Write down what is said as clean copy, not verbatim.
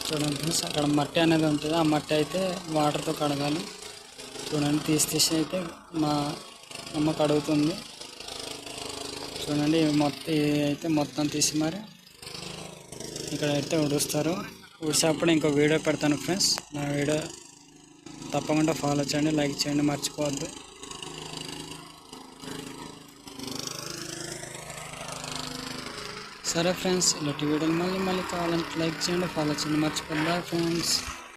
చూడండి ఫ్రెండ్స్, అక్కడ మట్టి అనేది ఉంటుంది. ఆ మట్టి అయితే వాటర్తో కడగాలి. చూడండి తీసి అయితే మా అమ్మ కడుగుతుంది. చూడండి మొత్తం తీసి మరి ఇక్కడైతే ఉడుస్తారు. ఉడిసేప్పుడు ఇంకో వీడియో పెడతాను ఫ్రెండ్స్. నా వీడియో తప్పకుండా ఫాలో చేయండి, లైక్ చేయండి, మర్చిపోవద్దు. సరే ఫ్రెండ్స్, ఇలాంటి వీడియోలు మళ్ళీ కావాలంటే లైక్ చేయండి, ఫాలో చేయండి, మర్చిపోద్దు. Bye friends.